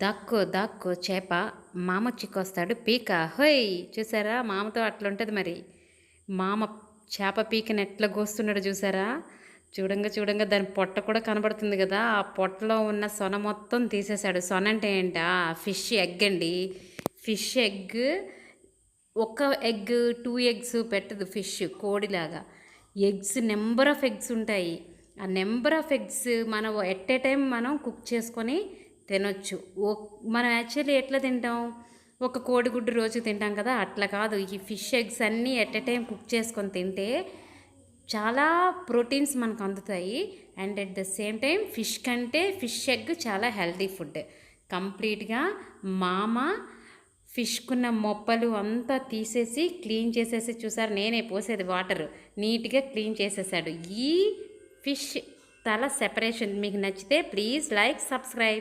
దాక్కో దాక్కో చేప మామ చిక్కొస్తాడు పీక హోయ్ చూసారా మామతో అట్లుంటుంది మరి. మామ చేప పీకని ఎట్లా కోస్తున్నాడు చూసారా. చూడంగా చూడంగా దాని పొట్ట కూడా కనబడుతుంది కదా, ఆ పొట్టలో ఉన్న సొన మొత్తం తీసేశాడు. సొన అంటే ఏంటా, ఫిష్ ఎగ్ అండి. ఫిష్ ఎగ్ ఒక ఎగ్ 2 ఎగ్స్ పెట్టదు ఫిష్, కోడిలాగా. ఎగ్స్ నెంబర్ ఆఫ్ ఎగ్స్ ఉంటాయి. ఆ నెంబర్ ఆఫ్ ఎగ్స్ మనం ఎట్ ఏ టైం మనం కుక్ చేసుకొని తినొచ్చు. మనం యాక్చువల్లీ ఎట్లా తింటాం, ఒక కోడిగుడ్డు రోజు తింటాం కదా, అట్లా కాదు. ఈ ఫిష్ ఎగ్స్ అన్నీ ఎట్ ఏ టైం కుక్ చేసుకొని తింటే చాలా ప్రోటీన్స్ మనకు అందుతాయి. And at the same time fish కంటే ఫిష్ ఎగ్ చాలా హెల్తీ ఫుడ్. కంప్లీట్గా మామ ఫిష్కున్న మొప్పలు అంతా తీసేసి క్లీన్ చేసేసి, చూసారు నేనే పోసేది వాటర్, నీట్గా క్లీన్ చేసేసాడు. ఈ ఫిష్ తల సెపరేషన్ మీకు నచ్చితే ప్లీజ్ లైక్ సబ్స్క్రైబ్.